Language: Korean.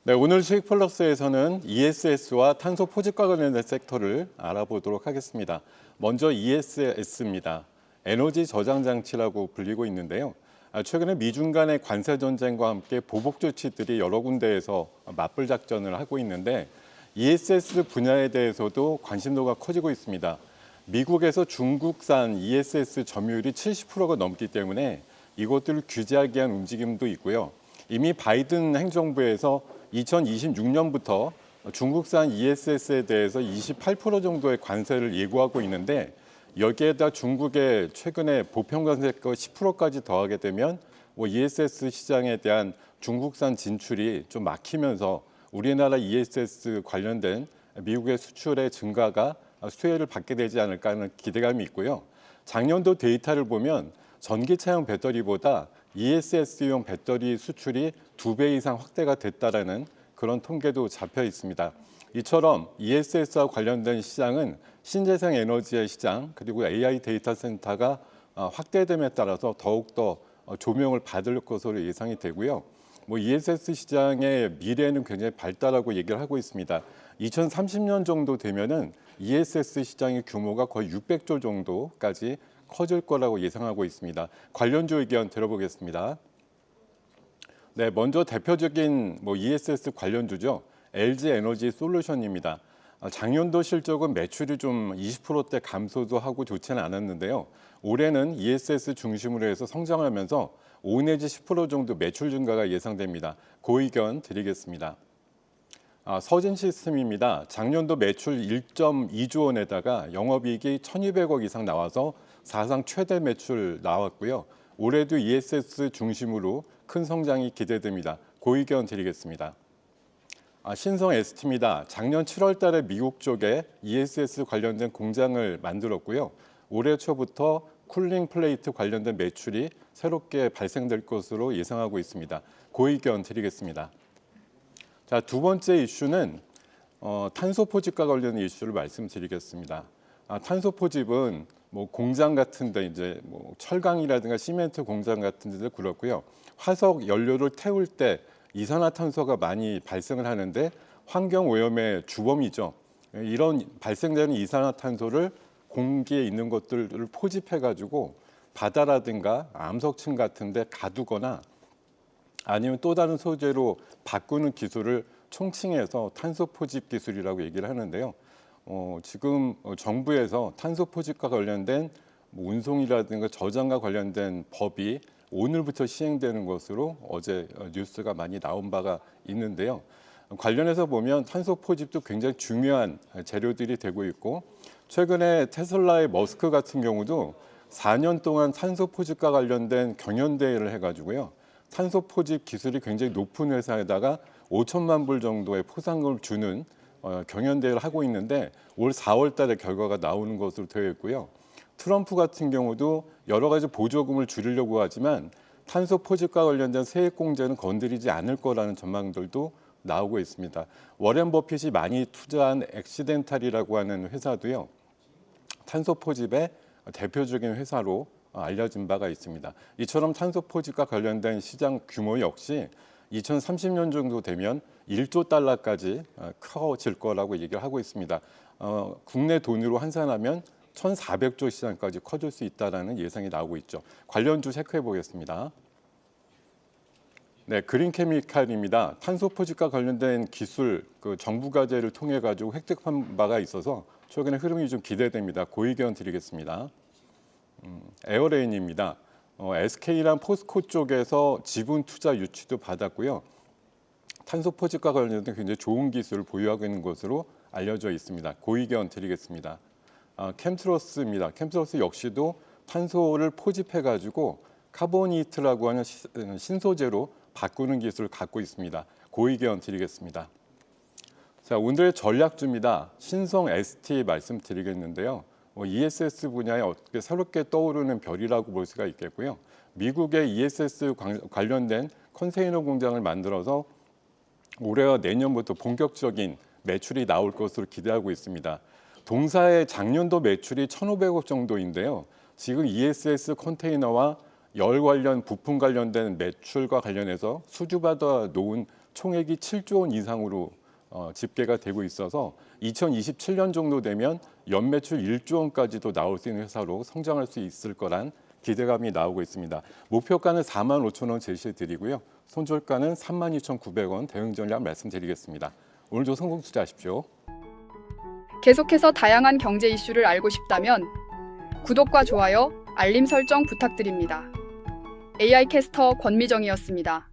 네, 오늘 수익 플러스에서는 ESS와 탄소 포집과 관련된 섹터를 알아보도록 하겠습니다. 먼저 ESS입니다. 에너지 저장 장치라고 불리고 있는데요. 최근에 미중 간의 관세 전쟁과 함께 보복 조치들이 여러 군데에서 맞불 작전을 하고 있는데 ESS 분야에 대해서도 관심도가 커지고 있습니다. 미국에서 중국산 ESS 점유율이 70%가 넘기 때문에 이것들을 규제하기 위한 움직임도 있고요. 이미 바이든 행정부에서 2026년부터 중국산 ESS에 대해서 28% 정도의 관세를 예고하고 있는데 여기에다 중국의 최근에 보편관세가 10%까지 더하게 되면 ESS 시장에 대한 중국산 진출이 좀 막히면서 우리나라 ESS 관련된 미국의 수출의 증가가 수혜를 받게 되지 않을까 하는 기대감이 있고요. 작년도 데이터를 보면 전기차용 배터리보다 ESS용 배터리 수출이 2배 이상 확대가 됐다라는 그런 통계도 잡혀 있습니다. 이처럼 ESS와 관련된 시장은 신재생 에너지의 시장 그리고 AI 데이터 센터가 확대됨에 따라서 더욱더 조명을 받을 것으로 예상이 되고요. ESS 시장의 미래는 굉장히 밝다라고 얘기를 하고 있습니다. 2030년 정도 되면은 ESS 시장의 규모가 거의 600조 정도까지 커질 거라고 예상하고 있습니다. 관련주 의견 들어보겠습니다. 네, 먼저 대표적인 ESS 관련주죠. LG 에너지 솔루션입니다. 작년도 실적은 매출이 좀 20%대 감소도 하고 좋지는 않았는데요. 올해는 ESS 중심으로 해서 성장하면서 5 내지 10% 정도 매출 증가가 예상됩니다. 그 의견 드리겠습니다. 서진 시스템입니다. 작년도 매출 1.2조 원에다가 영업이익이 1,200억 이상 나와서 사상 최대 매출 나왔고요. 올해도 ESS 중심으로 큰 성장이 기대됩니다. 그 의견 드리겠습니다. 신성 ST입니다. 작년 7월 달에 미국 쪽에 ESS 관련된 공장을 만들었고요. 올해 초부터 쿨링 플레이트 관련된 매출이 새롭게 발생될 것으로 예상하고 있습니다. 그 의견 드리겠습니다. 자, 두 번째 이슈는 탄소 포집과 관련된 이슈를 말씀드리겠습니다. 탄소 포집은 공장 같은데 이제 철강이라든가 시멘트 공장 같은 데도 그렇고요. 화석 연료를 태울 때 이산화탄소가 많이 발생을 하는데 환경 오염의 주범이죠. 이런 발생되는 이산화탄소를 공기에 있는 것들을 포집해 가지고 바다라든가 암석층 같은 데 가두거나 아니면 또 다른 소재로 바꾸는 기술을 총칭해서 탄소 포집 기술이라고 얘기를 하는데요. 지금 정부에서 탄소 포집과 관련된 운송이라든가 저장과 관련된 법이 오늘부터 시행되는 것으로 어제 뉴스가 많이 나온 바가 있는데요. 관련해서 보면 탄소 포집도 굉장히 중요한 재료들이 되고 있고 최근에 테슬라의 머스크 같은 경우도 4년 동안 탄소 포집과 관련된 경연대회를 해가지고요. 탄소 포집 기술이 굉장히 높은 회사에다가 5천만 불 정도의 포상금을 주는 경연대회를 하고 있는데 올 4월 달에 결과가 나오는 것으로 되어 있고요. 트럼프 같은 경우도 여러 가지 보조금을 줄이려고 하지만 탄소 포집과 관련된 세액 공제는 건드리지 않을 거라는 전망들도 나오고 있습니다. 워렌 버핏이 많이 투자한 엑시덴탈이라고 하는 회사도요. 탄소 포집의 대표적인 회사로 알려진 바가 있습니다. 이처럼 탄소 포집과 관련된 시장 규모 역시 2030년 정도 되면 1조 달러까지 커질 거라고 얘기를 하고 있습니다. 국내 돈으로 환산하면 1,400조 시장까지 커질 수 있다는 예상이 나오고 있죠. 관련주 체크해 보겠습니다. 네, 그린케미칼입니다. 탄소 포집과 관련된 기술 정부 과제를 통해 가지고 획득한 바가 있어서 최근에 흐름이 좀 기대됩니다. 그 의견 드리겠습니다. 에어레인입니다. SK랑 포스코 쪽에서 지분 투자 유치도 받았고요. 탄소 포집과 관련된 굉장히 좋은 기술을 보유하고 있는 것으로 알려져 있습니다. 그 의견 드리겠습니다. 캠트로스입니다. 캠트로스 역시도 탄소를 포집해 가지고 카보니트라고 하는 신소재로 바꾸는 기술을 갖고 있습니다. 그 의견 드리겠습니다. 자, 오늘의 전략주입니다. 신성 ST 말씀드리겠는데요. ESS 분야에 어떻게 새롭게 떠오르는 별이라고 볼 수가 있겠고요. 미국의 ESS 관련된 컨테이너 공장을 만들어서 올해와 내년부터 본격적인 매출이 나올 것으로 기대하고 있습니다. 동사의 작년도 매출이 1,500억 정도인데요. 지금 ESS 컨테이너와 열 관련 부품 관련된 매출과 관련해서 수주받아 놓은 총액이 7조 원 이상으로 집계가 되고 있어서 2027년 정도 되면 연매출 1조 원까지도 나올 수 있는 회사로 성장할 수 있을 거란 기대감이 나오고 있습니다. 목표가는 4만 5천 원 제시해드리고요. 손절가는 32,900원 대응 전략 말씀드리겠습니다. 오늘도 성공 투자하십시오. 계속해서 다양한 경제 이슈를 알고 싶다면 구독과 좋아요, 알림 설정 부탁드립니다. AI 캐스터 권미정이었습니다.